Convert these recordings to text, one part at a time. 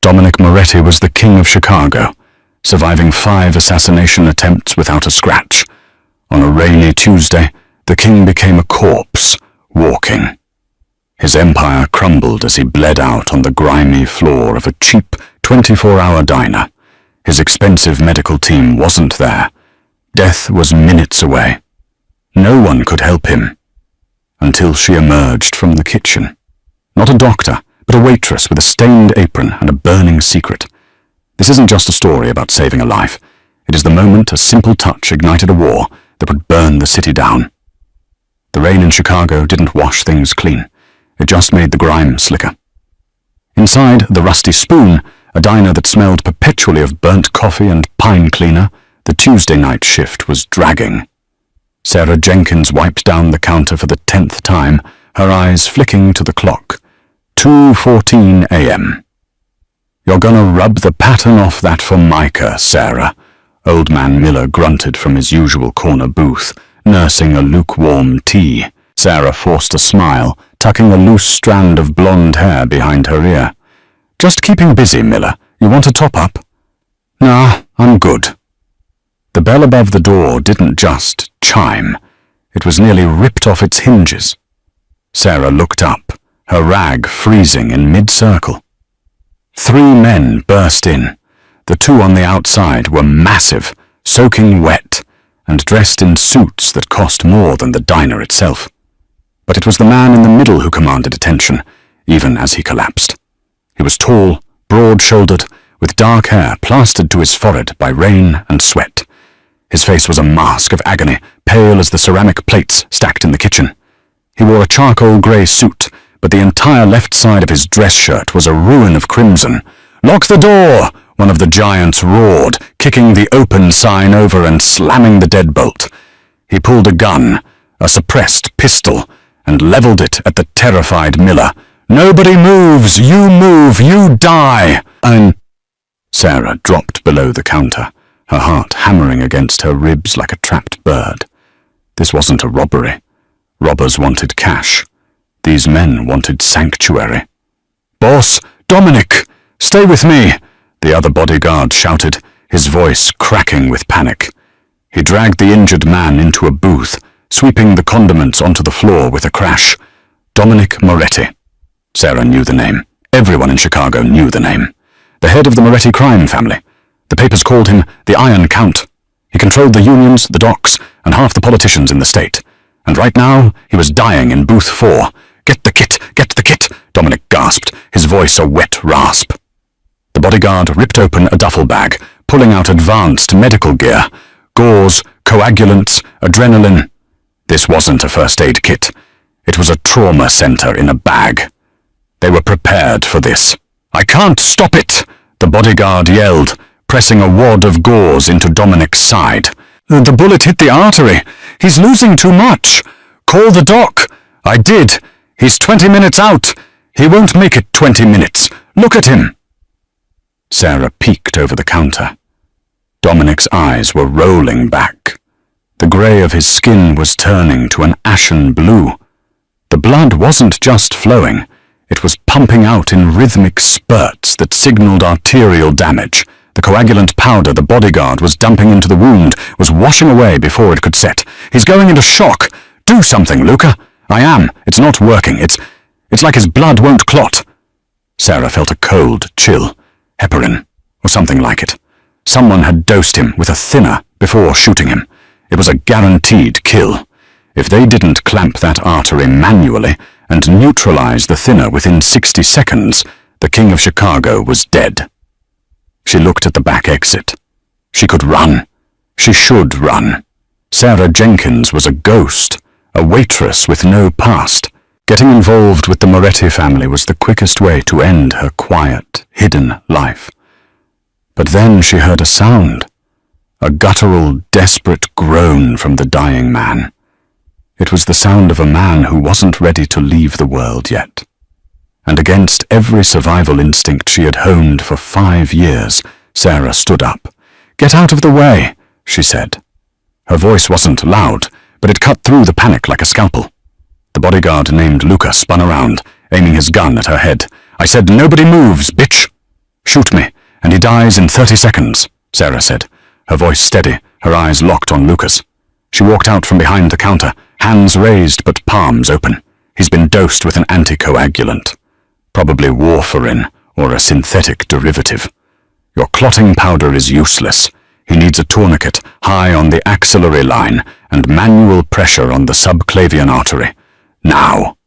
Dominic Moretti was the king of Chicago, surviving 5 assassination attempts without a scratch. On a rainy Tuesday, the king became a corpse, walking. His empire crumbled as he bled out on the grimy floor of a cheap 24-hour diner. His expensive medical team wasn't there. Death was minutes away. No one could help him. Until she emerged from the kitchen. Not a doctor, but a waitress with a stained apron and a burning secret. This isn't just a story about saving a life. It is the moment a simple touch ignited a war that would burn the city down. The rain in Chicago didn't wash things clean. It just made the grime slicker. Inside the Rusty Spoon, a diner that smelled perpetually of burnt coffee and pine cleaner, the Tuesday night shift was dragging. Sarah Jenkins wiped down the counter for the 10th time, her eyes flicking to the clock. 2:14 a.m. "You're gonna rub the pattern off that formica, Sarah," Old Man Miller grunted from his usual corner booth, nursing a lukewarm tea. Sarah forced a smile, tucking a loose strand of blonde hair behind her ear. "Just keeping busy, Miller. You want to top up?" "Nah, I'm good." The bell above the door didn't just chime. It was nearly ripped off its hinges. Sarah looked up, her rag freezing in mid-circle. 3 men burst in. The 2 on the outside were massive, soaking wet, and dressed in suits that cost more than the diner itself. But it was the man in the middle who commanded attention, even as he collapsed. He was tall, broad-shouldered, with dark hair plastered to his forehead by rain and sweat. His face was a mask of agony, pale as the ceramic plates stacked in the kitchen. He wore a charcoal grey suit, but the entire left side of his dress shirt was a ruin of crimson. "Lock the door!" one of the giants roared, kicking the open sign over and slamming the deadbolt. He pulled a gun, a suppressed pistol, and leveled it at the terrified Miller. "Nobody moves! You move, you die!" Sarah dropped below the counter, her heart hammering against her ribs like a trapped bird. This wasn't a robbery. Robbers wanted cash. These men wanted sanctuary. "Boss, Dominic! Stay with me!" the other bodyguard shouted, his voice cracking with panic. He dragged the injured man into a booth, sweeping the condiments onto the floor with a crash. Dominic Moretti. Sarah knew the name. Everyone in Chicago knew the name. The head of the Moretti crime family. The papers called him the Iron Count. He controlled the unions, the docks, and half the politicians in the state. And right now, he was dying in booth 4. "Get the kit! Get the kit!" Dominic gasped, his voice a wet rasp. The bodyguard ripped open a duffel bag, pulling out advanced medical gear. Gauze, coagulants, adrenaline. This wasn't a first aid kit. It was a trauma center in a bag. They were prepared for this. "I can't stop it!" the bodyguard yelled, pressing a wad of gauze into Dominic's side. "The bullet hit the artery. He's losing too much. Call the doc." "I did. He's 20 minutes out. He won't make it 20 minutes. Look at him." Sarah peeked over the counter. Dominic's eyes were rolling back. The grey of his skin was turning to an ashen blue. The blood wasn't just flowing. It was pumping out in rhythmic spurts that signaled arterial damage. The coagulant powder the bodyguard was dumping into the wound was washing away before it could set. "He's going into shock. Do something, Luca." "I am. It's not working. It's like his blood won't clot." Sarah felt a cold chill. Heparin, or something like it. Someone had dosed him with a thinner before shooting him. It was a guaranteed kill. If they didn't clamp that artery manually and neutralize the thinner within 60 seconds, the King of Chicago was dead. She looked at the back exit. She could run. She should run. Sarah Jenkins was a ghost, a waitress with no past. Getting involved with the Moretti family was the quickest way to end her quiet, hidden life. But then she heard a sound, a guttural, desperate groan from the dying man. It was the sound of a man who wasn't ready to leave the world yet. And against every survival instinct she had honed for 5 years, Sarah stood up. "Get out of the way," she said. Her voice wasn't loud, but it cut through the panic like a scalpel. The bodyguard named Luca spun around, aiming his gun at her head. "I said nobody moves, bitch! Shoot shoot me, and he dies in 30 seconds, Sarah said, her voice steady, her eyes locked on Lucas. She walked out from behind the counter, hands raised but palms open. He's been dosed with an anticoagulant. Probably warfarin or a synthetic derivative. Your clotting powder is useless. He needs a tourniquet high on the axillary line and manual pressure on the subclavian artery. Now.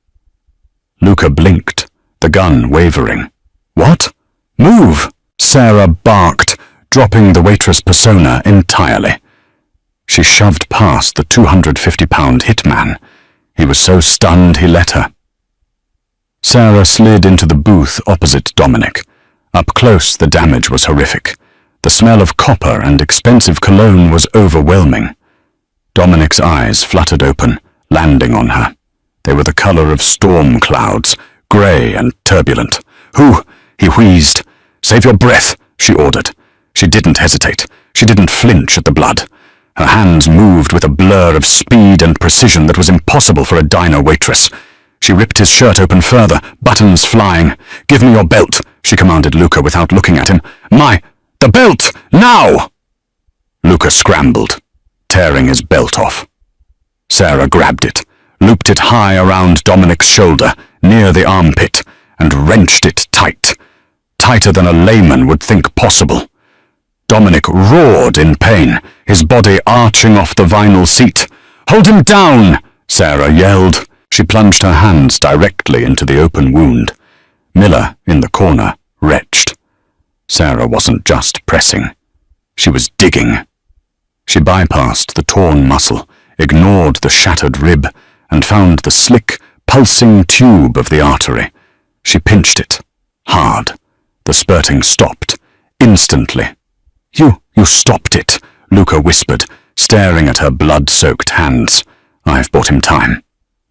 Luca blinked, the gun wavering. What? Move! Sarah barked, dropping the waitress persona entirely. She shoved past the 250-pound hitman. He was so stunned he let her. Sarah slid into the booth opposite Dominic. Up close, the damage was horrific. The smell of copper and expensive cologne was overwhelming. Dominic's eyes fluttered open, landing on her. They were the color of storm clouds, grey and turbulent. "Who?" he wheezed. "Save your breath," she ordered. She didn't hesitate. She didn't flinch at the blood. Her hands moved with a blur of speed and precision that was impossible for a diner waitress. She ripped his shirt open further, buttons flying. "Give me your belt," she commanded Luca without looking at him. The belt! Now!" Luca scrambled, tearing his belt off. Sarah grabbed it, looped it high around Dominic's shoulder, near the armpit, and wrenched it tight. Tighter than a layman would think possible. Dominic roared in pain, his body arching off the vinyl seat. "Hold him down!" Sarah yelled. She plunged her hands directly into the open wound. Miller, in the corner, retched. Sarah wasn't just pressing. She was digging. She bypassed the torn muscle, ignored the shattered rib, and found the slick, pulsing tube of the artery. She pinched it. Hard. The spurting stopped. Instantly. You stopped it," Luca whispered, staring at her blood-soaked hands. "I've bought him time."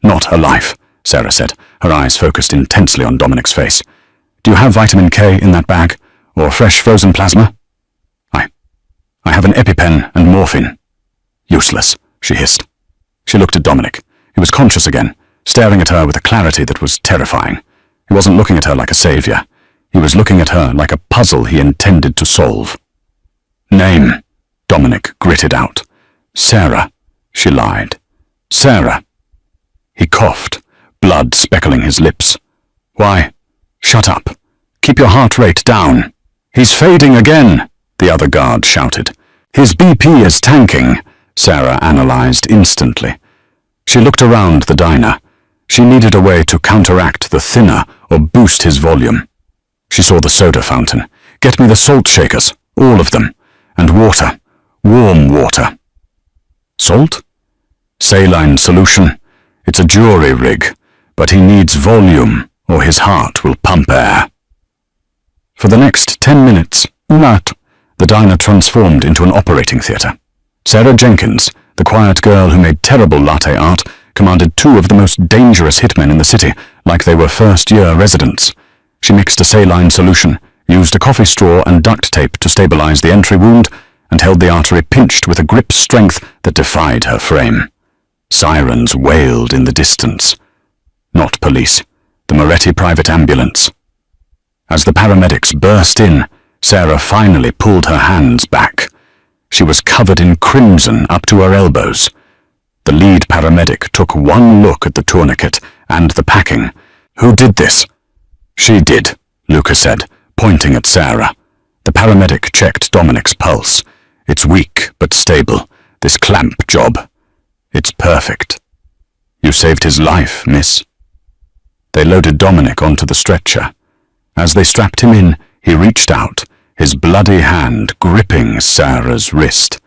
"Not a life," Sarah said, her eyes focused intensely on Dominic's face. "Do you have vitamin K in that bag? Or fresh frozen plasma?" I have an EpiPen and morphine." "Useless," she hissed. She looked at Dominic. He was conscious again, staring at her with a clarity that was terrifying. He wasn't looking at her like a savior. He was looking at her like a puzzle he intended to solve. "Name," Dominic gritted out. "Sarah," she lied. "Sarah." He coughed, blood speckling his lips. "Why? Shut up. Keep your heart rate down." "He's fading again," the other guard shouted. "His BP is tanking," Sarah analyzed instantly. She looked around the diner. She needed a way to counteract the thinner or boost his volume. She saw the soda fountain. "Get me the salt shakers, all of them. And water. Warm water." "Salt?" "Saline solution. It's a jury rig, but he needs volume or his heart will pump air." For the next 10 minutes, the diner transformed into an operating theatre. Sarah Jenkins, the quiet girl who made terrible latte art, commanded 2 of the most dangerous hitmen in the city, like they were first-year residents. She mixed a saline solution, used a coffee straw and duct tape to stabilize the entry wound, and held the artery pinched with a grip strength that defied her frame. Sirens wailed in the distance. Not police, the Moretti private ambulance. As the paramedics burst in, Sarah finally pulled her hands back. She was covered in crimson up to her elbows. The lead paramedic took one look at the tourniquet and the packing. "Who did this?" "She did," Luca said, pointing at Sarah. The paramedic checked Dominic's pulse. "It's weak but stable. This clamp job. It's perfect." "You saved his life, miss." They loaded Dominic onto the stretcher. As they strapped him in, he reached out, his bloody hand gripping Sarah's wrist.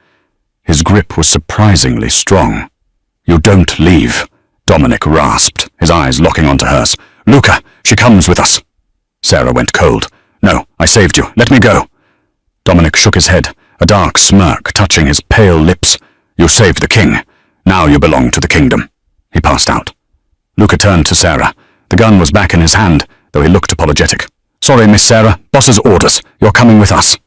His grip was surprisingly strong. "You don't leave," Dominic rasped, his eyes locking onto hers. "Luca, she comes with us." Sarah went cold. "No, I saved you. Let me go." Dominic shook his head, a dark smirk touching his pale lips. "You saved the king. Now you belong to the kingdom." He passed out. Luca turned to Sarah. The gun was back in his hand, though he looked apologetic. "Sorry, Miss Sarah. Boss's orders. You're coming with us."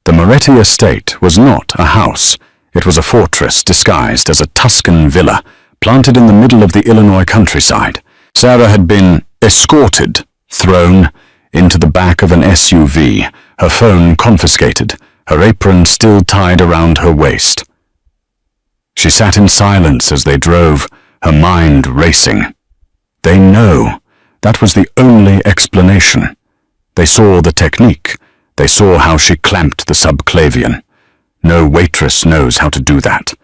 The Moretti estate was not a house. It was a fortress disguised as a Tuscan villa, planted in the middle of the Illinois countryside. Sarah had been escorted, thrown, into the back of an SUV, her phone confiscated, her apron still tied around her waist. She sat in silence as they drove, her mind racing. They know. That was the only explanation. They saw the technique. They saw how she clamped the subclavian. No waitress knows how to do that.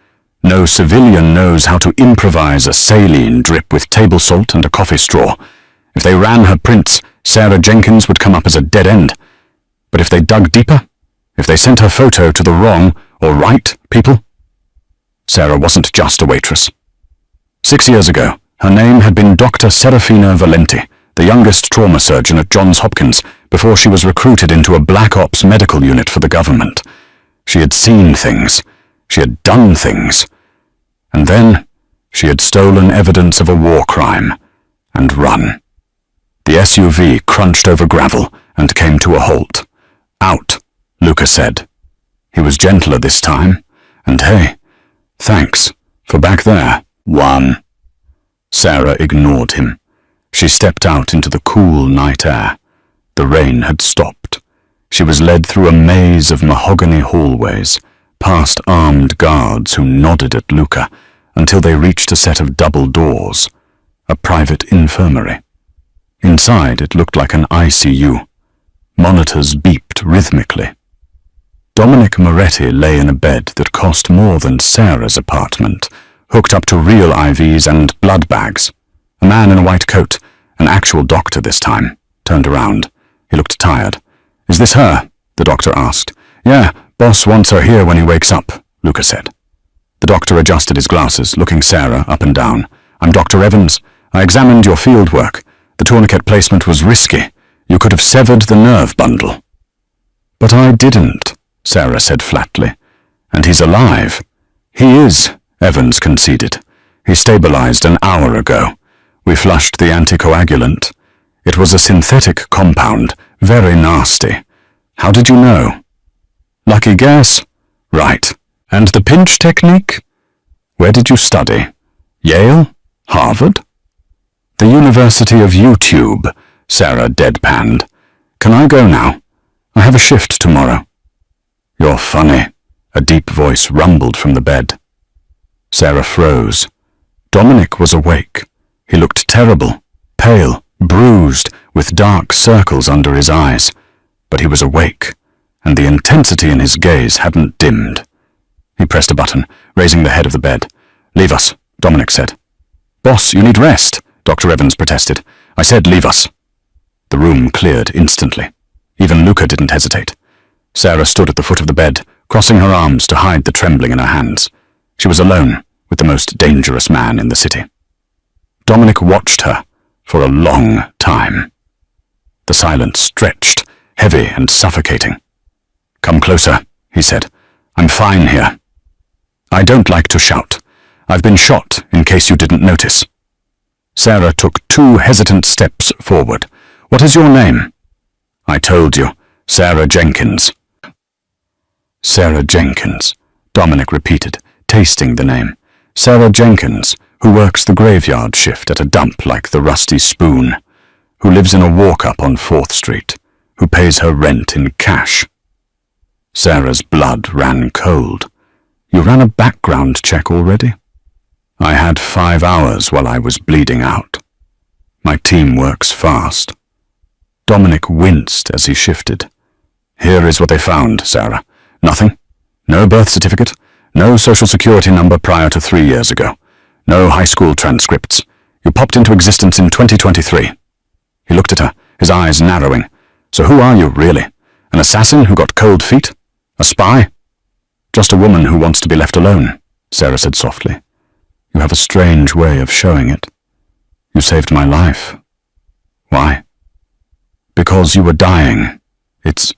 No civilian knows how to improvise a saline drip with table salt and a coffee straw. If they ran her prints, Sarah Jenkins would come up as a dead end. But if they dug deeper, if they sent her photo to the wrong or right people, Sarah wasn't just a waitress. 6 years ago, her name had been Dr. Serafina Valenti, the youngest trauma surgeon at Johns Hopkins, before she was recruited into a black ops medical unit for the government. She had seen things. She had done things. And then she had stolen evidence of a war crime and run. The SUV crunched over gravel and came to a halt. Out, Luca said. He was gentler this time, and hey, thanks for back there. One. Sarah ignored him. She stepped out into the cool night air. The rain had stopped. She was led through a maze of mahogany hallways, past armed guards who nodded at Luca, until they reached a set of double doors, a private infirmary. Inside it looked like an ICU. Monitors beeped rhythmically. Dominic Moretti lay in a bed that cost more than Sarah's apartment, hooked up to real IVs and blood bags. A man in a white coat, an actual doctor this time, turned around. He looked tired. "Is this her?" the doctor asked. "Yeah, boss wants her here when he wakes up," Luca said. The doctor adjusted his glasses, looking Sarah up and down. "I'm Dr. Evans. I examined your field work. The tourniquet placement was risky. You could have severed the nerve bundle." "But I didn't," Sarah said flatly. "And he's alive." "He is," Evans conceded. "He stabilized an hour ago. We flushed the anticoagulant. It was a synthetic compound, very nasty. How did you know?" "Lucky guess." "Right. And the pinch technique? Where did you study? Yale? Harvard?" "The University of YouTube," Sarah deadpanned. "Can I go now? I have a shift tomorrow." "You're funny," a deep voice rumbled from the bed. Sarah froze. Dominic was awake. He looked terrible, pale, bruised, with dark circles under his eyes. But he was awake, and the intensity in his gaze hadn't dimmed. He pressed a button, raising the head of the bed. "Leave us," Dominic said. "Boss, you need rest," Dr. Evans protested. "I said leave us." The room cleared instantly. Even Luca didn't hesitate. Sarah stood at the foot of the bed, crossing her arms to hide the trembling in her hands. She was alone with the most dangerous man in the city. Dominic watched her for a long time. The silence stretched, heavy and suffocating. "Come closer," he said. "I'm fine here." "I don't like to shout. I've been shot, in case you didn't notice." Sarah took 2 hesitant steps forward. "What is your name?" "I told you, Sarah Jenkins." "Sarah Jenkins," Dominic repeated, tasting the name. "Sarah Jenkins, who works the graveyard shift at a dump like the Rusty Spoon, who lives in a walk-up on 4th Street, who pays her rent in cash." Sarah's blood ran cold. "You ran a background check already?" "I had 5 hours while I was bleeding out. My team works fast." Dominic winced as he shifted. "Here is what they found, Sarah. Nothing. No birth certificate. No social security number prior to 3 years ago. No high school transcripts. You popped into existence in 2023. He looked at her, his eyes narrowing. "So who are you, really? An assassin who got cold feet? A spy?" "Just a woman who wants to be left alone," Sarah said softly. "You have a strange way of showing it. You saved my life." "Why?" "Because you were dying. It's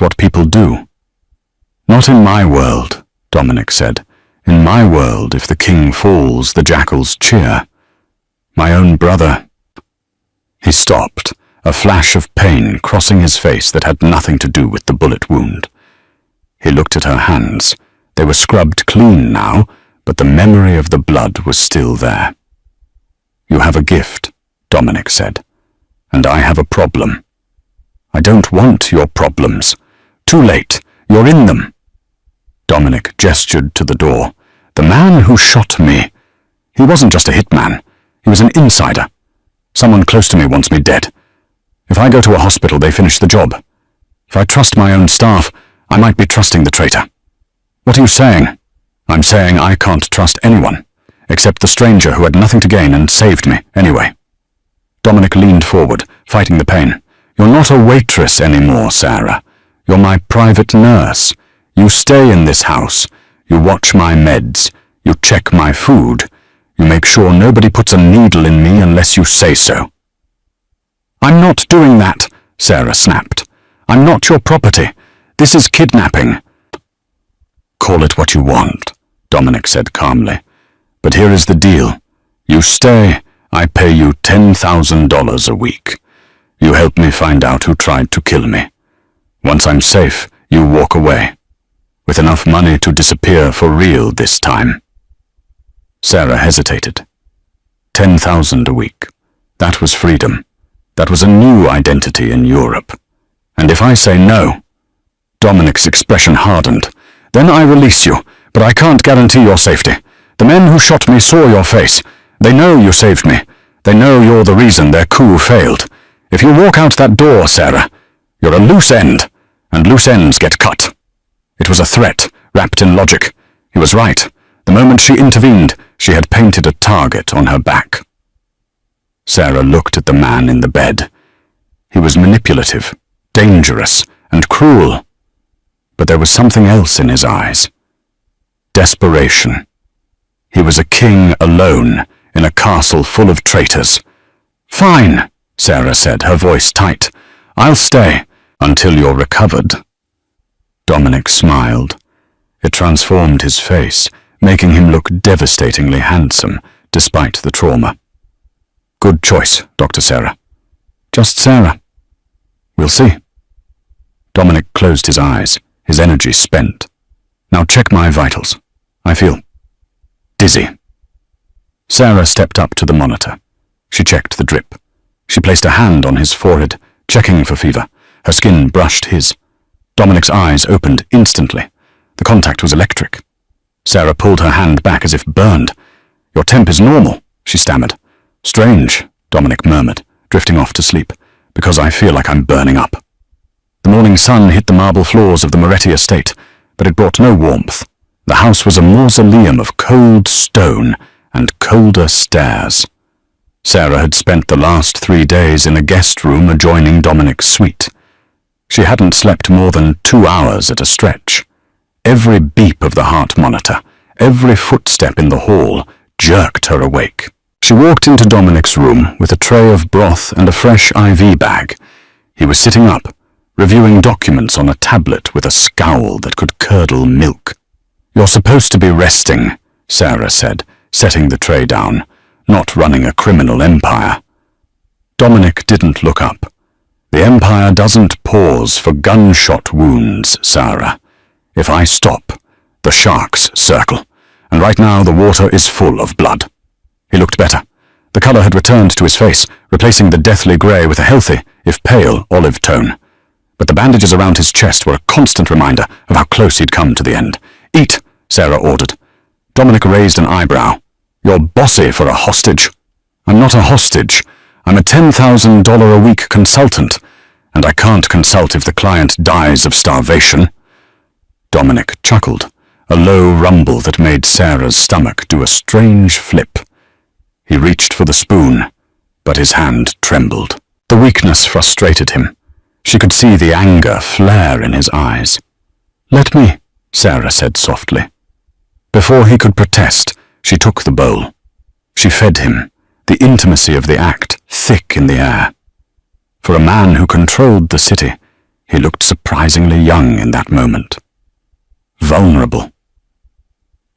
what people do." "Not in my world," Dominic said. "In my world, if the king falls, the jackals cheer. My own brother—" He stopped, a flash of pain crossing his face that had nothing to do with the bullet wound. He looked at her hands. They were scrubbed clean now, but the memory of the blood was still there. "You have a gift," Dominic said. And I have a problem. I don't want your problems. Too late. You're in them. Dominic gestured to the door. The man who shot me. He wasn't just a hitman. He was an insider. Someone close to me wants me dead. If I go to a hospital, they finish the job. If I trust my own staff, I might be trusting the traitor. What are you saying? I'm saying I can't trust anyone, except the stranger who had nothing to gain and saved me anyway. Dominic leaned forward, fighting the pain. You're not a waitress anymore, Sarah. You're my private nurse. You stay in this house. You watch my meds. You check my food. You make sure nobody puts a needle in me unless you say so. I'm not doing that, Sarah snapped. I'm not your property. This is kidnapping. Call it what you want, Dominic said calmly. But here is the deal. You stay, I pay you $10,000 a week. You help me find out who tried to kill me. Once I'm safe, you walk away. With enough money to disappear for real this time. Sarah hesitated. $10,000 a week. That was freedom. That was a new identity in Europe. And if I say no, Dominic's expression hardened. Then I release you, but I can't guarantee your safety. The men who shot me saw your face. They know you saved me. They know you're the reason their coup failed. If you walk out that door, Sarah, you're a loose end, and loose ends get cut. It was a threat, wrapped in logic. He was right. The moment she intervened, she had painted a target on her back. Sarah looked at the man in the bed. He was manipulative, dangerous, and cruel. But there was something else in his eyes. Desperation. He was a king alone in a castle full of traitors. Fine, Sarah said, her voice tight. I'll stay until you're recovered. Dominic smiled. It transformed his face, making him look devastatingly handsome, despite the trauma. Good choice, Dr. Sarah. Just Sarah. We'll see. Dominic closed his eyes, his energy spent. Now check my vitals. I feel dizzy. Sarah stepped up to the monitor. She checked the drip. She placed a hand on his forehead, checking for fever. Her skin brushed his. Dominic's eyes opened instantly. The contact was electric. Sarah pulled her hand back as if burned. Your temp is normal, she stammered. Strange, Dominic murmured, drifting off to sleep, because I feel like I'm burning up. The morning sun hit the marble floors of the Moretti estate, but it brought no warmth. The house was a mausoleum of cold stone and colder stairs. Sarah had spent the last 3 days in a guest room adjoining Dominic's suite. She hadn't slept more than 2 hours at a stretch. Every beep of the heart monitor, every footstep in the hall, jerked her awake. She walked into Dominic's room with a tray of broth and a fresh IV bag. He was sitting up, reviewing documents on a tablet with a scowl that could curdle milk. You're supposed to be resting, Sarah said, setting the tray down, not running a criminal empire. Dominic didn't look up. The empire doesn't pause for gunshot wounds, Sarah. If I stop, the sharks circle, and right now the water is full of blood. He looked better. The colour had returned to his face, replacing the deathly grey with a healthy, if pale, olive tone. But the bandages around his chest were a constant reminder of how close he'd come to the end. Eat, Sarah ordered. Dominic raised an eyebrow. You're bossy for a hostage. I'm not a hostage. I'm a $10,000 a week consultant, and I can't consult if the client dies of starvation. Dominic chuckled, a low rumble that made Sarah's stomach do a strange flip. He reached for the spoon, but his hand trembled. The weakness frustrated him. She could see the anger flare in his eyes. Let me, Sarah said softly. Before he could protest, she took the bowl. She fed him, the intimacy of the act thick in the air. For a man who controlled the city, he looked surprisingly young in that moment. Vulnerable.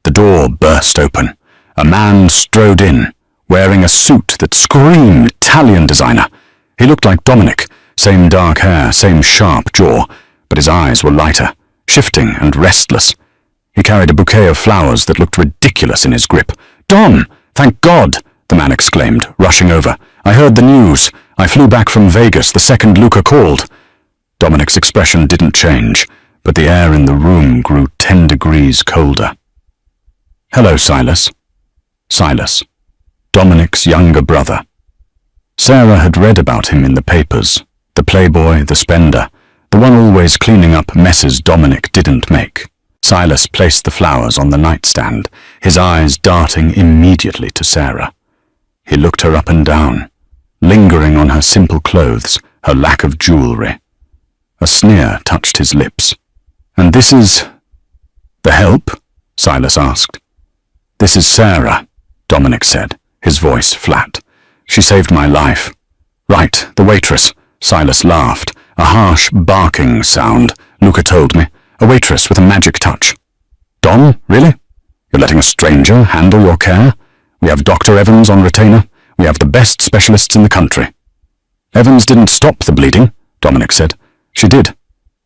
The door burst open. A man strode in, wearing a suit that screamed Italian designer. He looked like Dominic, same dark hair, same sharp jaw, but his eyes were lighter, shifting and restless. He carried a bouquet of flowers that looked ridiculous in his grip. Dom! Thank God! The man exclaimed, rushing over. I heard the news. I flew back from Vegas the second Luca called. Dominic's expression didn't change, but the air in the room grew 10 degrees colder. Hello, Silas. Silas, Dominic's younger brother. Sarah had read about him in the papers, the playboy, the spender, the one always cleaning up messes Dominic didn't make. Silas placed the flowers on the nightstand, his eyes darting immediately to Sarah. He looked her up and down, lingering on her simple clothes, her lack of jewelry. A sneer touched his lips. And this is... the help? Silas asked. This is Sarah, Dominic said, his voice flat. She saved my life. Right, the waitress. Silas laughed, a harsh barking sound, Luca told me. A waitress with a magic touch. Dom, really? You're letting a stranger handle your care? We have Dr. Evans on retainer. We have the best specialists in the country. Evans didn't stop the bleeding, Dominic said. She did.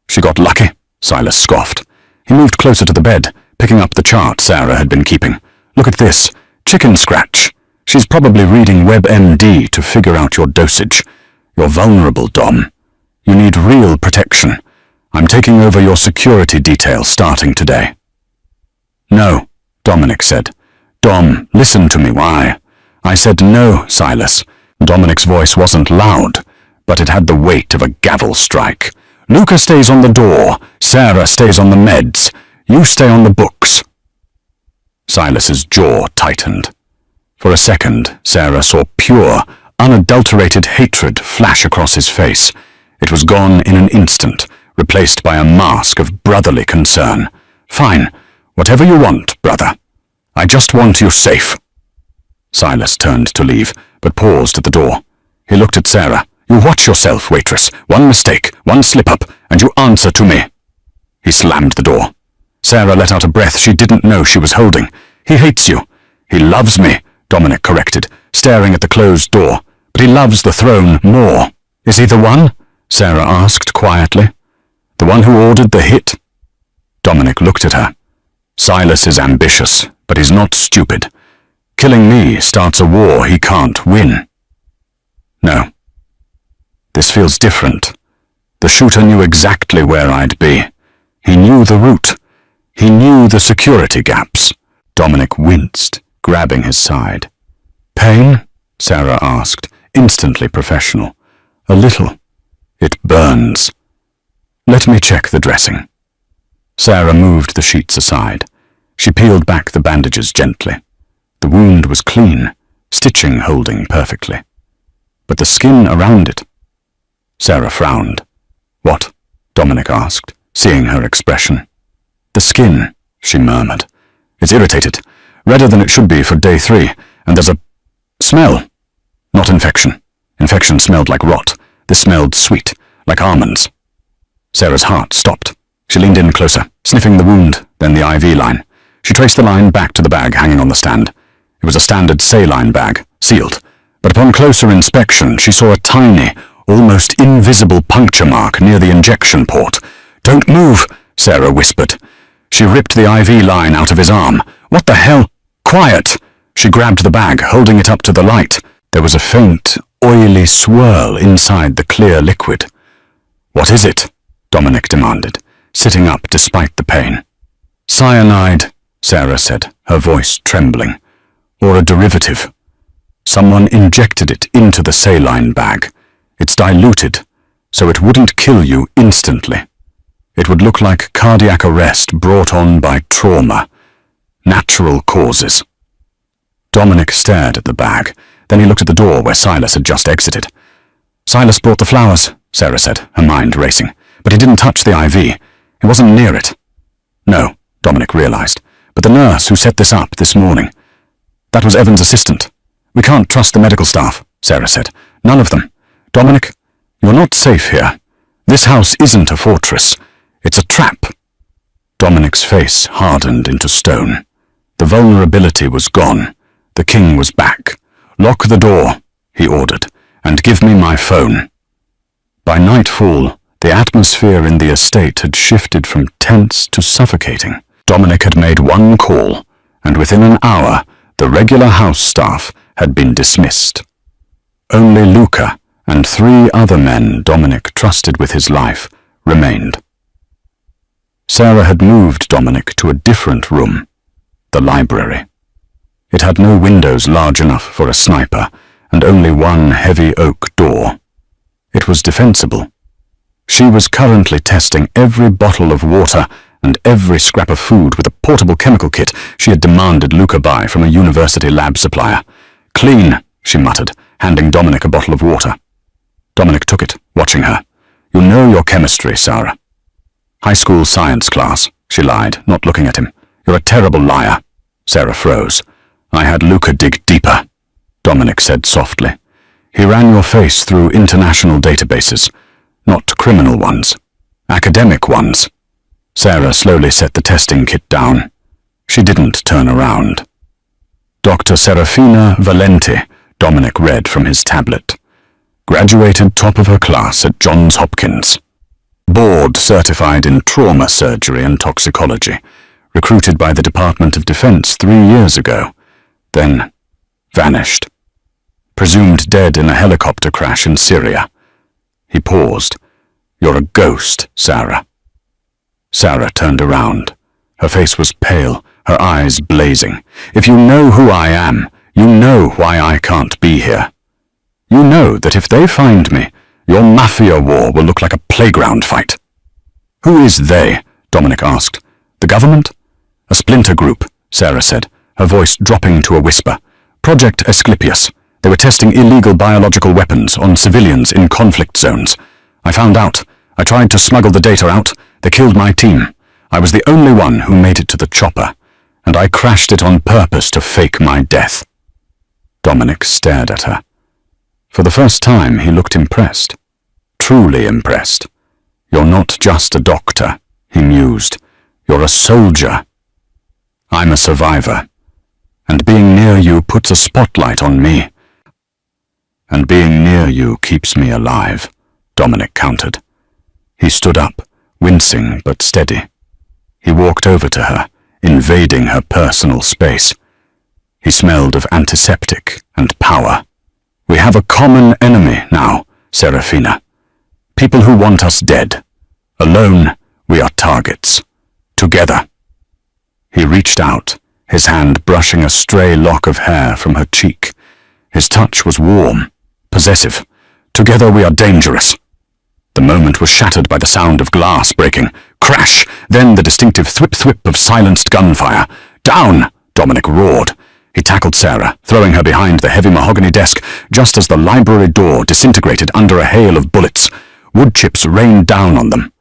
She got lucky, Silas scoffed. He moved closer to the bed, picking up the chart Sarah had been keeping. Look at this. Chicken scratch. She's probably reading WebMD to figure out your dosage. You're vulnerable, Dom. You need real protection. I'm taking over your security detail starting today. No, Dominic said. Dom, listen to me, why? I said no, Silas. Dominic's voice wasn't loud, but it had the weight of a gavel strike. Luca stays on the door. Sarah stays on the meds. You stay on the books. Silas's jaw tightened. For a second, Sarah saw pure, unadulterated hatred flash across his face. It was gone in an instant, replaced by a mask of brotherly concern. Fine, whatever you want, brother. I just want you safe. Silas turned to leave, but paused at the door. He looked at Sarah. You watch yourself, waitress. One mistake, one slip-up, and you answer to me. He slammed the door. Sarah let out a breath she didn't know she was holding. He hates you. He loves me, Dominic corrected, staring at the closed door. But he loves the throne more. Is he the one? Sarah asked quietly. The one who ordered the hit? Dominic looked at her. Silas is ambitious, but he's not stupid. Killing me starts a war he can't win. No. This feels different. The shooter knew exactly where I'd be. He knew the route. He knew the security gaps. Dominic winced, grabbing his side. Pain? Sarah asked, instantly professional. A little. It burns. Let me check the dressing. Sarah moved the sheets aside. She peeled back the bandages gently. The wound was clean, stitching holding perfectly. But the skin around it... Sarah frowned. What? Dominic asked, seeing her expression. The skin, she murmured. It's irritated, redder than it should be for day 3, and there's a... smell. Not infection. Infection smelled like rot. This smelled sweet, like almonds. Sarah's heart stopped. She leaned in closer, sniffing the wound, then the IV line. She traced the line back to the bag hanging on the stand. It was a standard saline bag, sealed, but upon closer inspection she saw a tiny, almost invisible puncture mark near the injection port. Don't move, Sarah whispered. She ripped the IV line out of his arm. What the hell? Quiet! She grabbed the bag, holding it up to the light. There was a faint, oily swirl inside the clear liquid. What is it? Dominic demanded, sitting up despite the pain. Cyanide, Sarah said, her voice trembling. Or a derivative. Someone injected it into the saline bag. It's diluted, so it wouldn't kill you instantly. It would look like cardiac arrest brought on by trauma. Natural causes. Dominic stared at the bag. Then he looked at the door where Silas had just exited. Silas brought the flowers, Sarah said, her mind racing. But he didn't touch the IV. He wasn't near it. No, Dominic realized. But the nurse who set this up this morning. That was Evan's assistant. We can't trust the medical staff, Sarah said. None of them. Dominic, you're not safe here. This house isn't a fortress. It's a trap. Dominic's face hardened into stone. The vulnerability was gone. The king was back. Lock the door, he ordered, and give me my phone. By nightfall, the atmosphere in the estate had shifted from tense to suffocating. Dominic had made one call, and within an hour, the regular house staff had been dismissed. Only Luca, and 3 other men Dominic trusted with his life remained. Sarah had moved Dominic to a different room, the library. It had no windows large enough for a sniper, and only one heavy oak door. It was defensible. She was currently testing every bottle of water and every scrap of food with a portable chemical kit she had demanded Luca buy from a university lab supplier. "Clean," she muttered, handing Dominic a bottle of water. Dominic took it, watching her. "You know your chemistry, Sarah." "High school science class," she lied, not looking at him. "You're a terrible liar." Sarah froze. "I had Luca dig deeper," Dominic said softly. "He ran your face through international databases. Not criminal ones. Academic ones." Sarah slowly set the testing kit down. She didn't turn around. "Dr. Serafina Valenti," Dominic read from his tablet. "Graduated top of her class at Johns Hopkins. Board certified in trauma surgery and toxicology. Recruited by the Department of Defense 3 years ago. Then vanished. Presumed dead in a helicopter crash in Syria." He paused. "You're a ghost, Sarah." Sarah turned around. Her face was pale, her eyes blazing. "If you know who I am, you know why I can't be here. You know that if they find me, your Mafia war will look like a playground fight." "Who is they?" Dominic asked. "The government?" "A splinter group," Sarah said, her voice dropping to a whisper. "Project Asclepius. They were testing illegal biological weapons on civilians in conflict zones. I found out. I tried to smuggle the data out. They killed my team. I was the only one who made it to the chopper, and I crashed it on purpose to fake my death." Dominic stared at her. For the first time, he looked impressed. Truly impressed. "You're not just a doctor," he mused. "You're a soldier." "I'm a survivor, and being near you puts a spotlight on me." "And being near you keeps me alive," Dominic countered. He stood up, wincing but steady. He walked over to her, invading her personal space. He smelled of antiseptic and power. "We have a common enemy now, Serafina. People who want us dead. Alone, we are targets. Together." He reached out, his hand brushing a stray lock of hair from her cheek. His touch was warm, possessive. "Together we are dangerous." The moment was shattered by the sound of glass breaking. Crash! Then the distinctive thwip-thwip of silenced gunfire. "Down!" Dominic roared. He tackled Sarah, throwing her behind the heavy mahogany desk just as the library door disintegrated under a hail of bullets. Wood chips rained down on them.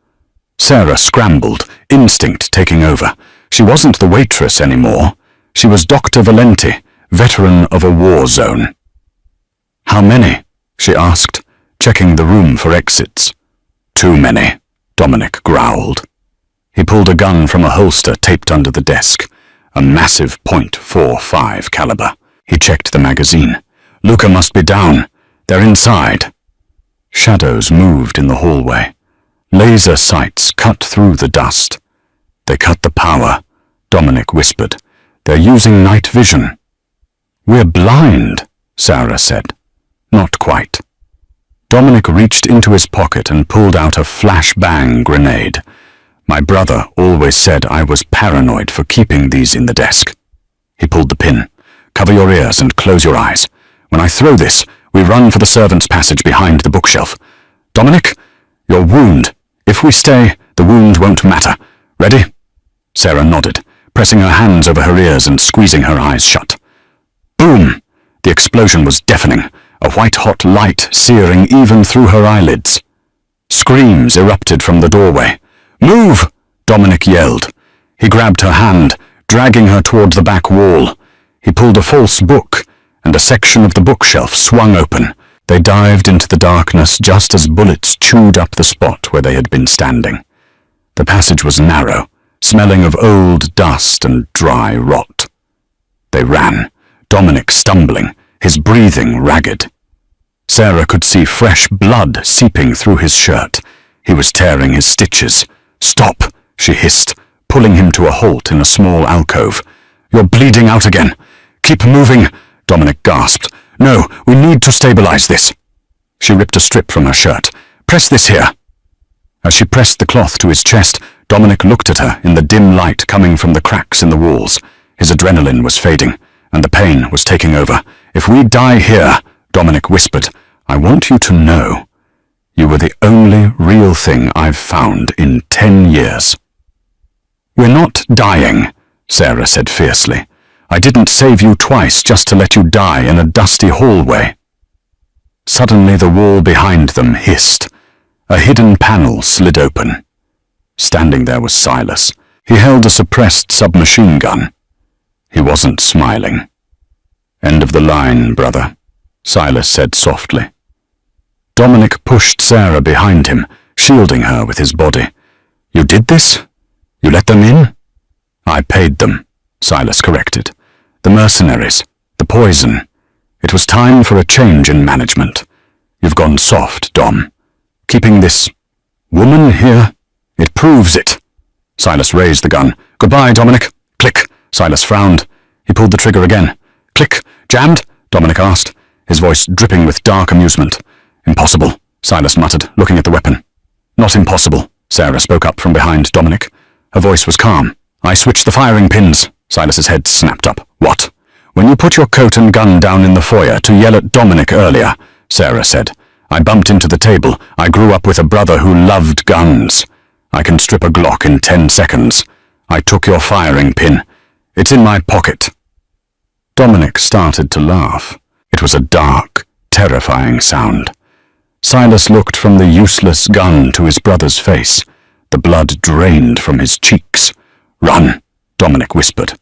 Sarah scrambled, instinct taking over. She wasn't the waitress anymore. She was Dr. Valenti, veteran of a war zone. "How many?" she asked, checking the room for exits. "Too many," Dominic growled. He pulled a gun from a holster taped under the desk, a massive .45 caliber. He checked the magazine. "Luca must be down. They're inside." Shadows moved in the hallway. Laser sights cut through the dust. "They cut the power," Dominic whispered. "They're using night vision." "We're blind," Sarah said. "Not quite." Dominic reached into his pocket and pulled out a flashbang grenade. "My brother always said I was paranoid for keeping these in the desk." He pulled the pin. "Cover your ears and close your eyes. When I throw this, we run for the servants' passage behind the bookshelf. Dominic, your wound. If we stay, the wound won't matter. Ready?" Sarah nodded, pressing her hands over her ears and squeezing her eyes shut. Boom! The explosion was deafening, a white-hot light searing even through her eyelids. Screams erupted from the doorway. "Move!" Dominic yelled. He grabbed her hand, dragging her toward the back wall. He pulled a false book, and a section of the bookshelf swung open. They dived into the darkness just as bullets chewed up the spot where they had been standing. The passage was narrow, smelling of old dust and dry rot. They ran, Dominic stumbling, his breathing ragged. Sarah could see fresh blood seeping through his shirt. He was tearing his stitches. "Stop," she hissed, pulling him to a halt in a small alcove. "You're bleeding out again. Keep moving," Dominic gasped. "No, we need to stabilize this." She ripped a strip from her shirt. "Press this here." As she pressed the cloth to his chest, Dominic looked at her in the dim light coming from the cracks in the walls. His adrenaline was fading, and the pain was taking over. "If we die here," Dominic whispered, "I want you to know you were the only real thing I've found in 10 years. "We're not dying," Sarah said fiercely. "I didn't save you twice just to let you die in a dusty hallway." Suddenly the wall behind them hissed. A hidden panel slid open. Standing there was Silas. He held a suppressed submachine gun. He wasn't smiling. "End of the line, brother," Silas said softly. Dominic pushed Sarah behind him, shielding her with his body. "You did this? You let them in?" "I paid them," Silas corrected. "The mercenaries, the poison. It was time for a change in management. You've gone soft, Dom. Keeping this woman here, it proves it." Silas raised the gun. "Goodbye, Dominic." Click. Silas frowned. He pulled the trigger again. "Click. Jammed?" Dominic asked, his voice dripping with dark amusement. "Impossible," Silas muttered, looking at the weapon. "Not impossible," Sarah spoke up from behind Dominic. Her voice was calm. "I switched the firing pins." Silas's head snapped up. "What?" "When you put your coat and gun down in the foyer to yell at Dominic earlier," Sarah said, "I bumped into the table. I grew up with a brother who loved guns. I can strip a Glock in 10 seconds. I took your firing pin. It's in my pocket." Dominic started to laugh. It was a dark, terrifying sound. Silas looked from the useless gun to his brother's face. The blood drained from his cheeks. "Run," Dominic whispered.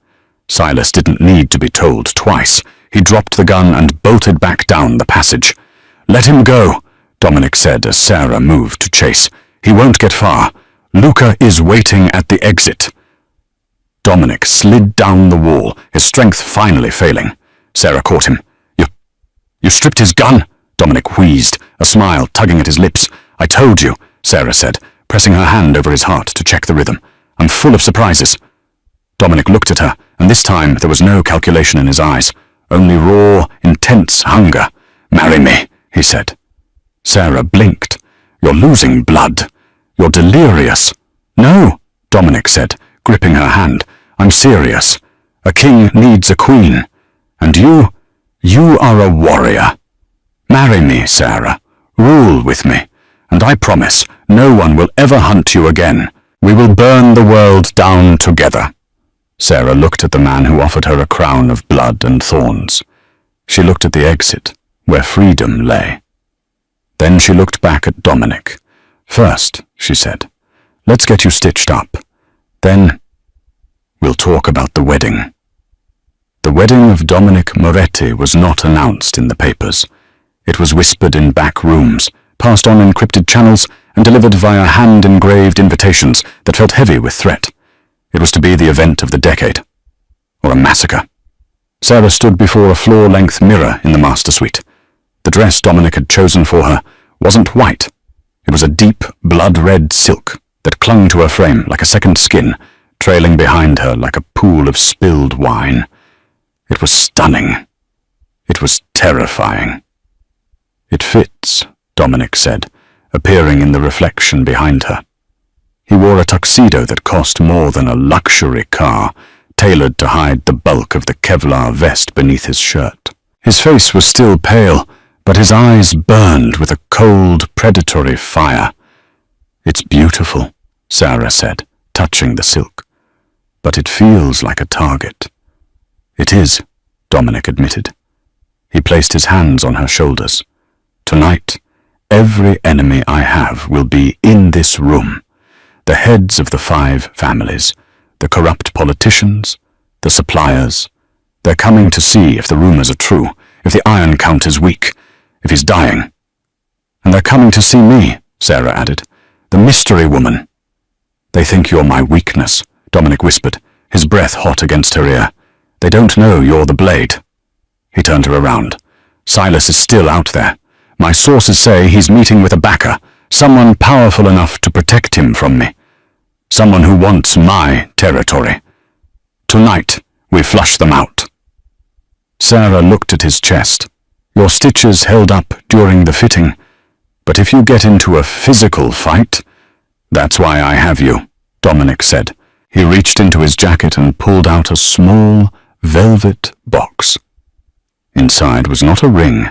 Silas didn't need to be told twice. He dropped the gun and bolted back down the passage. "Let him go," Dominic said as Sarah moved to chase. "He won't get far. Luca is waiting at the exit." Dominic slid down the wall, his strength finally failing. Sarah caught him. You stripped his gun?" Dominic wheezed, a smile tugging at his lips. "I told you," Sarah said, pressing her hand over his heart to check the rhythm. "I'm full of surprises." Dominic looked at her, and this time there was no calculation in his eyes, only raw, intense hunger. "Marry me," he said. Sarah blinked. "You're losing blood. You're delirious." "No," Dominic said, gripping her hand. "I'm serious. A king needs a queen. And you are a warrior. Marry me, Sarah. Rule with me. And I promise no one will ever hunt you again. We will burn the world down together." Sarah looked at the man who offered her a crown of blood and thorns. She looked at the exit, where freedom lay. Then she looked back at Dominic. "First," she said, "let's get you stitched up. Then we'll talk about the wedding." The wedding of Dominic Moretti was not announced in the papers. It was whispered in back rooms, passed on encrypted channels, and delivered via hand-engraved invitations that felt heavy with threat. It was to be the event of the decade, or a massacre. Sarah stood before a floor-length mirror in the master suite. The dress Dominic had chosen for her wasn't white. It was a deep, blood-red silk that clung to her frame like a second skin, trailing behind her like a pool of spilled wine. It was stunning. It was terrifying. "It fits," Dominic said, appearing in the reflection behind her. He wore a tuxedo that cost more than a luxury car, tailored to hide the bulk of the Kevlar vest beneath his shirt. His face was still pale, but his eyes burned with a cold, predatory fire. "It's beautiful," Sarah said, touching the silk. "But it feels like a target." "It is," Dominic admitted. He placed his hands on her shoulders. "Tonight, every enemy I have will be in this room. The heads of the 5 families, the corrupt politicians, the suppliers. They're coming to see if the rumors are true, if the iron count is weak, if he's dying. And they're coming to see me," Sarah added, "the mystery woman." "They think you're my weakness," Dominic whispered, his breath hot against her ear. "They don't know you're the blade." He turned her around. "Silas is still out there. My sources say he's meeting with a backer, someone powerful enough to protect him from me. Someone who wants my territory. Tonight, we flush them out." Sarah looked at his chest. "Your stitches held up during the fitting. But if you get into a physical fight, that's why I have you, Dominic said. He reached into his jacket and pulled out a small, velvet box. Inside was not a ring,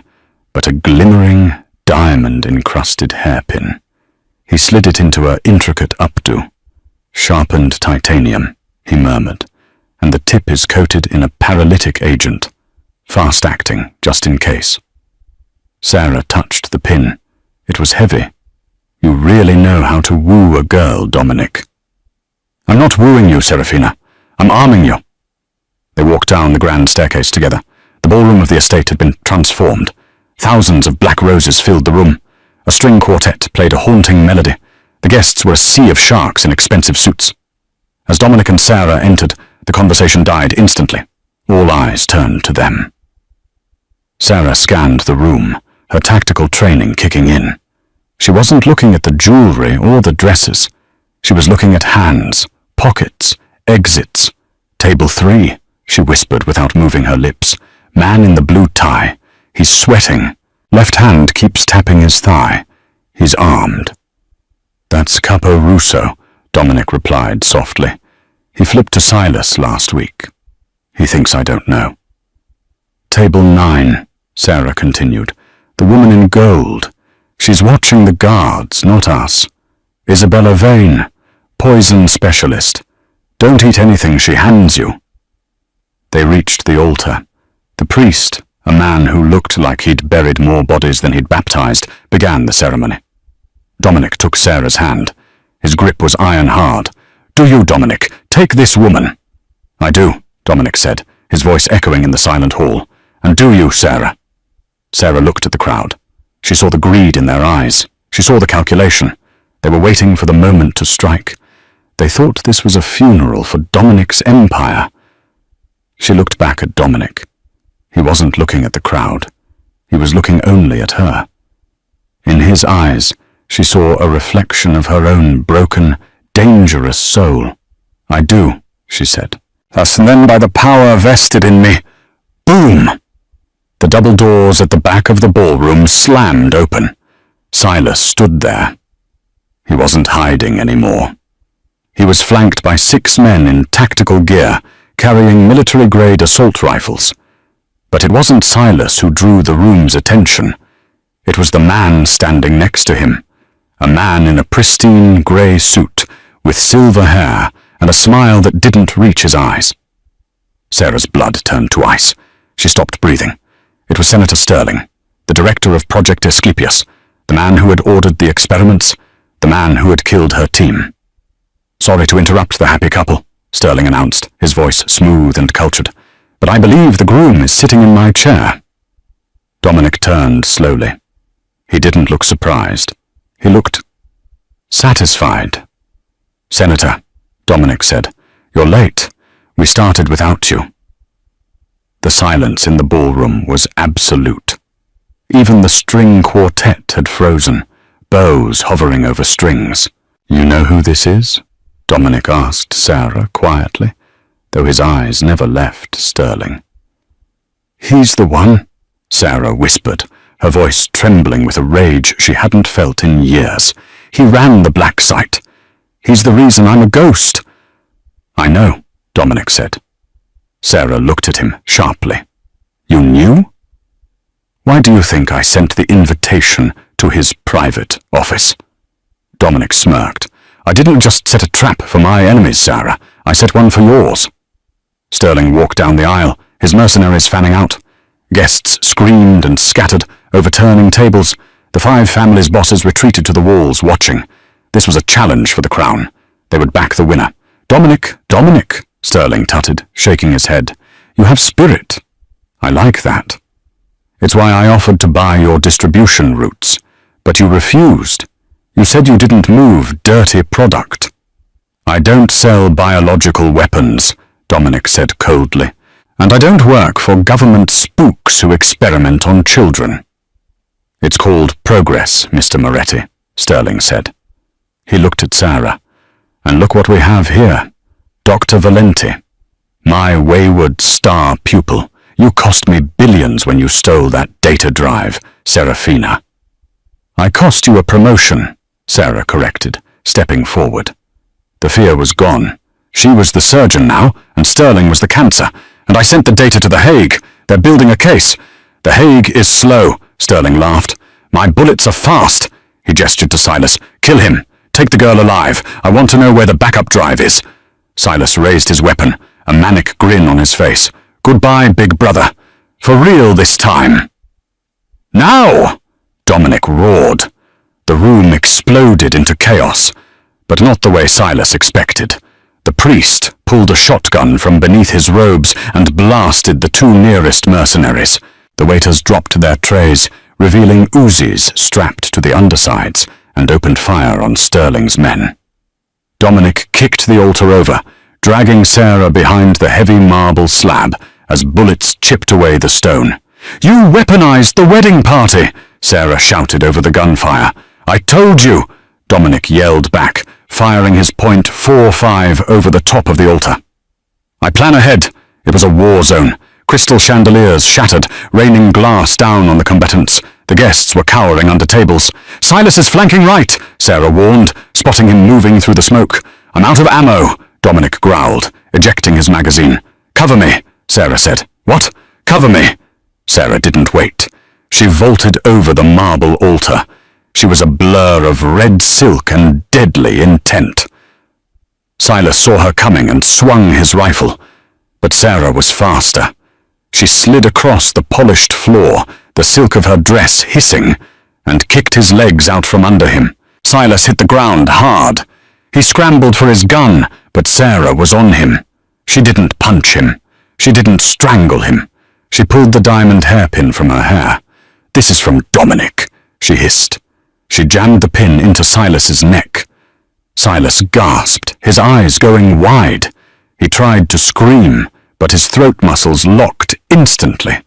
but a glimmering, diamond-encrusted hairpin. He slid it into an intricate updo. Sharpened titanium, he murmured, and the tip is coated in a paralytic agent, fast-acting, just in case. Sarah touched the pin. It was heavy. You really know how to woo a girl, Dominic. I'm not wooing you, Serafina. I'm arming you. They walked down the grand staircase together. The ballroom of the estate had been transformed. Thousands of black roses filled the room. A string quartet played a haunting melody. The guests were a sea of sharks in expensive suits. As Dominic and Sarah entered, the conversation died instantly. All eyes turned to them. Sarah scanned the room, her tactical training kicking in. She wasn't looking at the jewelry or the dresses. She was looking at hands, pockets, exits. Table 3, she whispered without moving her lips. Man in the blue tie. He's sweating. Left hand keeps tapping his thigh. He's armed. That's Capo Russo, Dominic replied softly. He flipped to Silas last week. He thinks I don't know. Table 9, Sarah continued. The woman in gold. She's watching the guards, not us. Isabella Vane, poison specialist. Don't eat anything she hands you. They reached the altar. The priest, a man who looked like he'd buried more bodies than he'd baptized, began the ceremony. Dominic took Sarah's hand. His grip was iron hard. Do you, Dominic, take this woman? I do, Dominic said, his voice echoing in the silent hall. And do you, Sarah? Sarah looked at the crowd. She saw the greed in their eyes. She saw the calculation. They were waiting for the moment to strike. They thought this was a funeral for Dominic's empire. She looked back at Dominic. He wasn't looking at the crowd. He was looking only at her. In his eyes, she saw a reflection of her own broken, dangerous soul. I do, she said. Thus and then by the power vested in me, boom! The double doors at the back of the ballroom slammed open. Silas stood there. He wasn't hiding anymore. He was flanked by 6 men in tactical gear, carrying military-grade assault rifles. But it wasn't Silas who drew the room's attention. It was the man standing next to him, a man in a pristine grey suit, with silver hair and a smile that didn't reach his eyes. Sarah's blood turned to ice. She stopped breathing. It was Senator Sterling, the director of Project Asclepius, the man who had ordered the experiments, the man who had killed her team. Sorry to interrupt the happy couple, Sterling announced, his voice smooth and cultured, but I believe the groom is sitting in my chair. Dominic turned slowly. He didn't look surprised. He looked satisfied. Senator, Dominic said, you're late. We started without you. The silence in the ballroom was absolute. Even the string quartet had frozen, bows hovering over strings. You know who this is? Dominic asked Sarah quietly, though his eyes never left Sterling. He's the one, Sarah whispered, her voice trembling with a rage she hadn't felt in years. He ran the black site. He's the reason I'm a ghost. I know, Dominic said. Sarah looked at him sharply. You knew? Why do you think I sent the invitation to his private office? Dominic smirked. I didn't just set a trap for my enemies, Sarah. I set one for yours. Sterling walked down the aisle, his mercenaries fanning out. Guests screamed and scattered, overturning tables. The 5 families' bosses retreated to the walls, watching. This was a challenge for the crown. They would back the winner. Dominic, Dominic, Sterling tutted, shaking his head. You have spirit. I like that. It's why I offered to buy your distribution routes, but you refused. You said you didn't move dirty product. I don't sell biological weapons, Dominic said coldly, and I don't work for government spooks who experiment on children. It's called progress, Mr. Moretti, Sterling said. He looked at Sarah. And look what we have here. Dr. Valenti, my wayward star pupil. You cost me billions when you stole that data drive, Serafina. I cost you a promotion, Sarah corrected, stepping forward. The fear was gone. She was the surgeon now, and Sterling was the cancer, and I sent the data to The Hague. They're building a case. The Hague is slow, Sterling laughed. My bullets are fast. He gestured to Silas. Kill him. Take the girl alive. I want to know where the backup drive is. Silas raised his weapon, a manic grin on his face. Goodbye, big brother. For real this time. Now! Dominic roared. The room exploded into chaos, but not the way Silas expected. The priest pulled a shotgun from beneath his robes and blasted the two nearest mercenaries. The waiters dropped their trays, revealing Uzis strapped to the undersides, and opened fire on Sterling's men. Dominic kicked the altar over, dragging Sarah behind the heavy marble slab as bullets chipped away the stone. You weaponized the wedding party, Sarah shouted over the gunfire. I told you, Dominic yelled back, firing his .45 over the top of the altar. I plan ahead. It was a war zone. Crystal chandeliers shattered, raining glass down on the combatants. The guests were cowering under tables. Silas is flanking right, Sarah warned, spotting him moving through the smoke. I'm out of ammo, Dominic growled, ejecting his magazine. Cover me, Sarah said. What? Cover me. Sarah didn't wait. She vaulted over the marble altar. She was a blur of red silk and deadly intent. Silas saw her coming and swung his rifle, but Sarah was faster. She slid across the polished floor, the silk of her dress hissing, and kicked his legs out from under him. Silas hit the ground hard. He scrambled for his gun, but Sarah was on him. She didn't punch him. She didn't strangle him. She pulled the diamond hairpin from her hair. This is from Dominic, she hissed. She jammed the pin into Silas's neck. Silas gasped, his eyes going wide. He tried to scream, but his throat muscles locked instantly.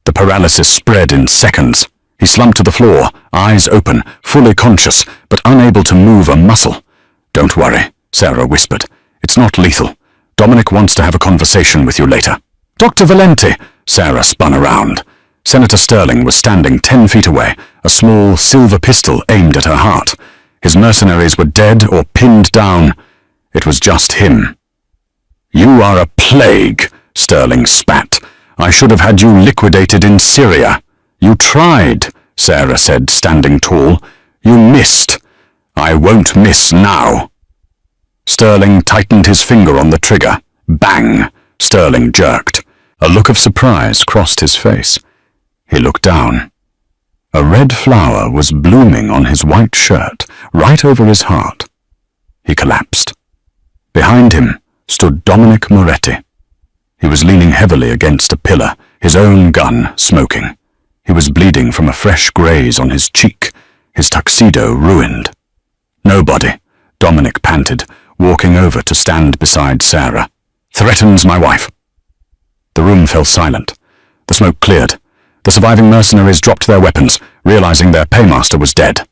The paralysis spread in seconds. He slumped to the floor, eyes open, fully conscious, but unable to move a muscle. Don't worry, Sarah whispered. It's not lethal. Dominic wants to have a conversation with you later. Dr. Valenti, Sarah spun around. Senator Sterling was standing 10 feet away, a small silver pistol aimed at her heart. His mercenaries were dead or pinned down. It was just him. You are a plague, Sterling spat. I should have had you liquidated in Syria. You tried, Sarah said, standing tall. You missed. I won't miss now. Sterling tightened his finger on the trigger. Bang! Sterling jerked. A look of surprise crossed his face. He looked down. A red flower was blooming on his white shirt, right over his heart. He collapsed. Behind him stood Dominic Moretti. He was leaning heavily against a pillar, his own gun smoking. He was bleeding from a fresh graze on his cheek, his tuxedo ruined. Nobody, Dominic panted, walking over to stand beside Sarah. Threatens my wife. The room fell silent. The smoke cleared. The surviving mercenaries dropped their weapons, realizing their paymaster was dead.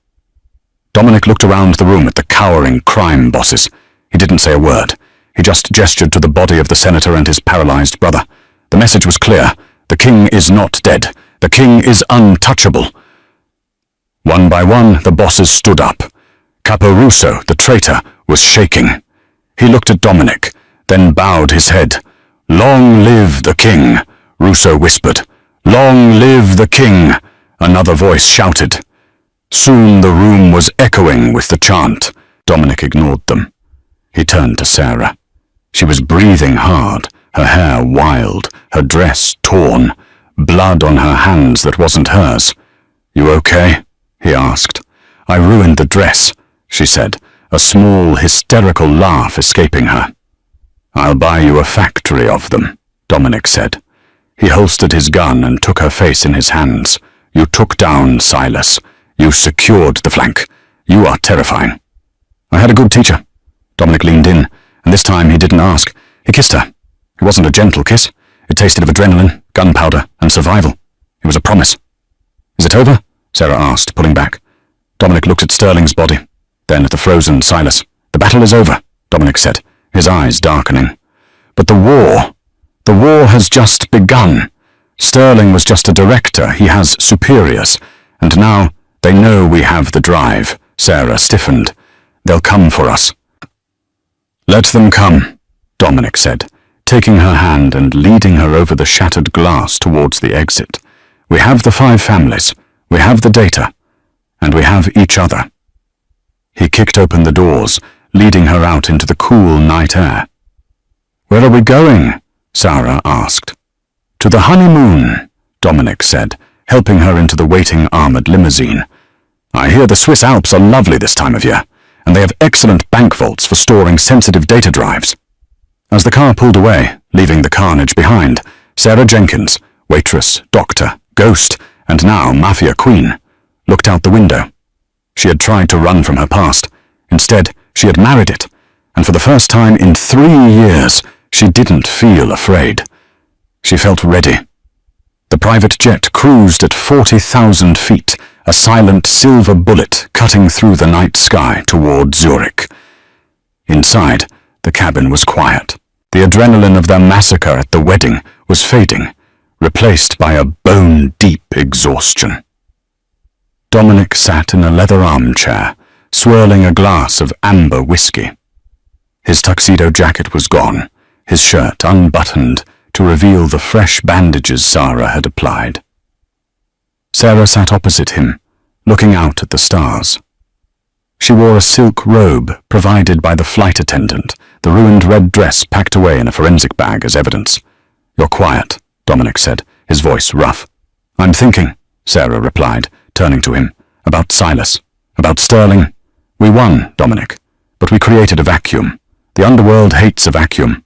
Dominic looked around the room at the cowering crime bosses. He didn't say a word. He just gestured to the body of the senator and his paralyzed brother. The message was clear. The king is not dead. The king is untouchable. One by one, the bosses stood up. Caporusso, the traitor, was shaking. He looked at Dominic, then bowed his head. Long live the king, Russo whispered. Long live the king, another voice shouted. Soon the room was echoing with the chant. Dominic ignored them. He turned to Sarah. She was breathing hard, her hair wild, her dress torn, blood on her hands that wasn't hers. You okay? He asked. I ruined the dress, she said, a small, hysterical laugh escaping her. I'll buy you a factory of them, Dominic said. He holstered his gun and took her face in his hands. You took down Silas. You secured the flank. You are terrifying. I had a good teacher. Dominic leaned in, and this time he didn't ask. He kissed her. It wasn't a gentle kiss. It tasted of adrenaline, gunpowder, and survival. It was a promise. Is it over? Sarah asked, pulling back. Dominic looked at Sterling's body, then at the frozen Silas. The battle is over, Dominic said, his eyes darkening. But the war has just begun. Sterling was just a director. He has superiors. And now They know we have the drive. Sarah stiffened. They'll come for us. Let them come, Dominic said, taking her hand and leading her over the shattered glass towards the exit. We have the 5 families. We have the data. And we have each other. He kicked open the doors, leading her out into the cool night air. Where are we going? Sarah asked. To the honeymoon, Dominic said, helping her into the waiting armored limousine. I hear the Swiss Alps are lovely this time of year, and they have excellent bank vaults for storing sensitive data drives. As the car pulled away, leaving the carnage behind, Sarah Jenkins, waitress, doctor, ghost, and now Mafia queen, looked out the window. She had tried to run from her past. Instead, she had married it, and for the first time in 3 years, she didn't feel afraid. She felt ready. The private jet cruised at 40,000 feet, a silent silver bullet cutting through the night sky toward Zurich. Inside, the cabin was quiet. The adrenaline of their massacre at the wedding was fading, replaced by a bone-deep exhaustion. Dominic sat in a leather armchair, swirling a glass of amber whiskey. His tuxedo jacket was gone, his shirt unbuttoned to reveal the fresh bandages Sarah had applied. Sarah sat opposite him, looking out at the stars. She wore a silk robe provided by the flight attendant, the ruined red dress packed away in a forensic bag as evidence. You're quiet, Dominic said, his voice rough. I'm thinking, Sarah replied, turning to him, about Silas, about Sterling. We won, Dominic, but we created a vacuum. The underworld hates a vacuum.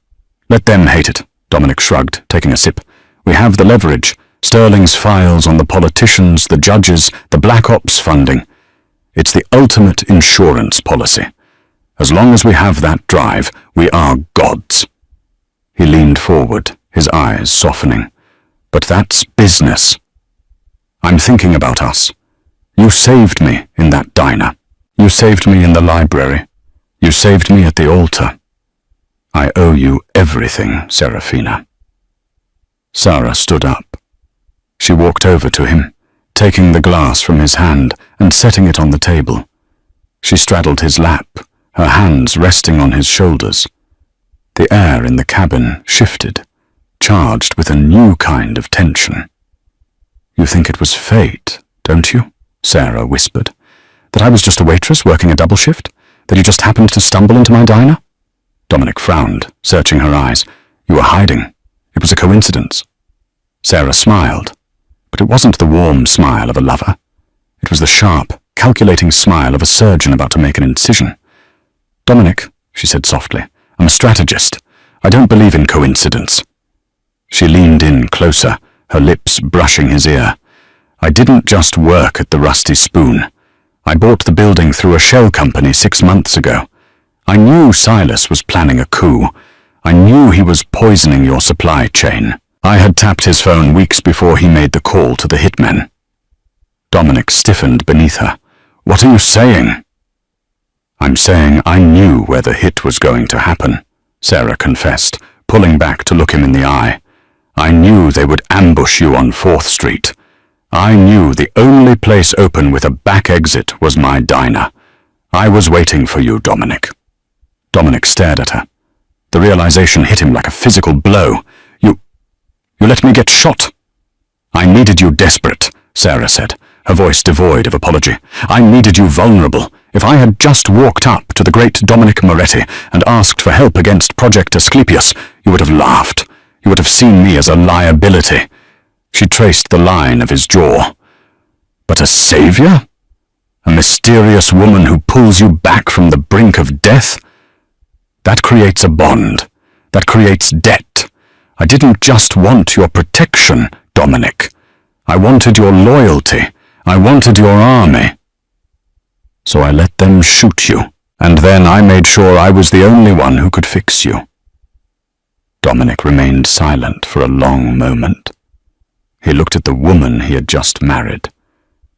Let them hate it, Dominic shrugged, taking a sip. We have the leverage, Sterling's files on the politicians, the judges, the Black Ops funding. It's the ultimate insurance policy. As long as we have that drive, we are gods. He leaned forward, his eyes softening. But that's business. I'm thinking about us. You saved me in that diner. You saved me in the library. You saved me at the altar. I owe you everything, Serafina. Sarah stood up. She walked over to him, taking the glass from his hand and setting it on the table. She straddled his lap, her hands resting on his shoulders. The air in the cabin shifted, charged with a new kind of tension. You think it was fate, don't you? Sarah whispered. That I was just a waitress working a double shift? That you just happened to stumble into my diner? Dominic frowned, searching her eyes. You were hiding. It was a coincidence. Sarah smiled, but it wasn't the warm smile of a lover. It was the sharp, calculating smile of a surgeon about to make an incision. Dominic, she said softly, I'm a strategist. I don't believe in coincidence. She leaned in closer, her lips brushing his ear. I didn't just work at the Rusty Spoon. I bought the building through a shell company 6 months ago. I knew Silas was planning a coup. I knew he was poisoning your supply chain. I had tapped his phone weeks before he made the call to the hitmen. Dominic stiffened beneath her. What are you saying? I'm saying I knew where the hit was going to happen, Sarah confessed, pulling back to look him in the eye. I knew they would ambush you on 4th Street. I knew the only place open with a back exit was my diner. I was waiting for you, Dominic. Dominic stared at her. The realization hit him like a physical blow. You let me get shot. I needed you desperate, Sarah said, her voice devoid of apology. I needed you vulnerable. If I had just walked up to the great Dominic Moretti and asked for help against Project Asclepius, you would have laughed. You would have seen me as a liability. She traced the line of his jaw. But a savior? A mysterious woman who pulls you back from the brink of death? That creates a bond. That creates debt. I didn't just want your protection, Dominic. I wanted your loyalty. I wanted your army. So I let them shoot you, and then I made sure I was the only one who could fix you. Dominic remained silent for a long moment. He looked at the woman he had just married.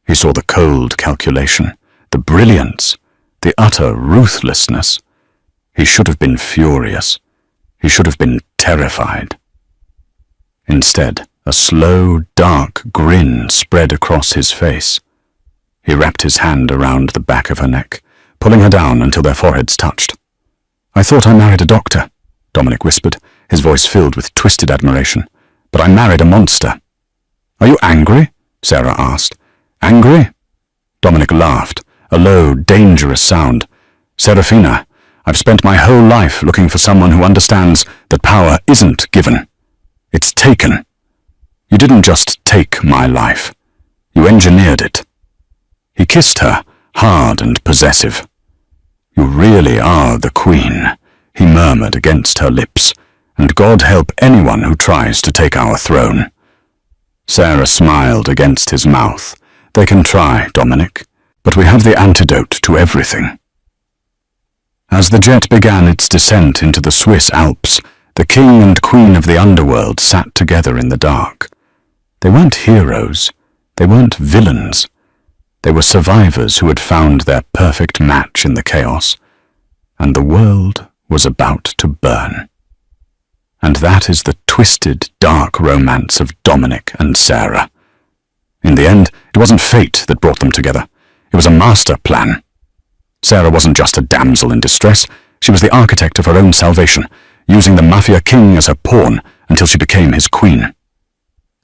He saw the cold calculation, the brilliance, the utter ruthlessness. He should have been furious. He should have been terrified. Instead, a slow, dark grin spread across his face. He wrapped his hand around the back of her neck, pulling her down until their foreheads touched. "I thought I married a doctor," Dominic whispered, his voice filled with twisted admiration. "But I married a monster." "Are you angry?" Sarah asked. "Angry?" Dominic laughed, a low, dangerous sound. "Serafina, I've spent my whole life looking for someone who understands that power isn't given. It's taken. You didn't just take my life. You engineered it." He kissed her, hard and possessive. "You really are the queen," he murmured against her lips, "and God help anyone who tries to take our throne." Sarah smiled against his mouth. "They can try, Dominic, but we have the antidote to everything." As the jet began its descent into the Swiss Alps, the king and queen of the underworld sat together in the dark. They weren't heroes. They weren't villains. They were survivors who had found their perfect match in the chaos, and the world was about to burn. And that is the twisted, dark romance of Dominic and Sarah. In the end, it wasn't fate that brought them together. It was a master plan. Sarah wasn't just a damsel in distress. She was the architect of her own salvation, using the Mafia king as her pawn until she became his queen.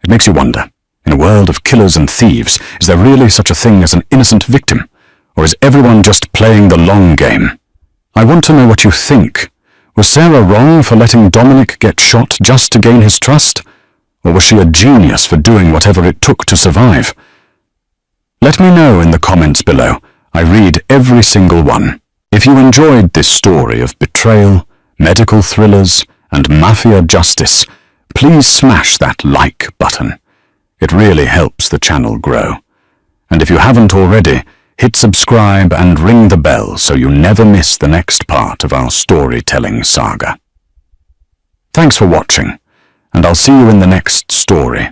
It makes you wonder, in a world of killers and thieves, is there really such a thing as an innocent victim? Or is everyone just playing the long game? I want to know what you think. Was Sarah wrong for letting Dominic get shot just to gain his trust? Or was she a genius for doing whatever it took to survive? Let me know in the comments below. I read every single one. If you enjoyed this story of betrayal, medical thrillers, and mafia justice, please smash that like button. It really helps the channel grow. And if you haven't already, hit subscribe and ring the bell so you never miss the next part of our storytelling saga. Thanks for watching, and I'll see you in the next story.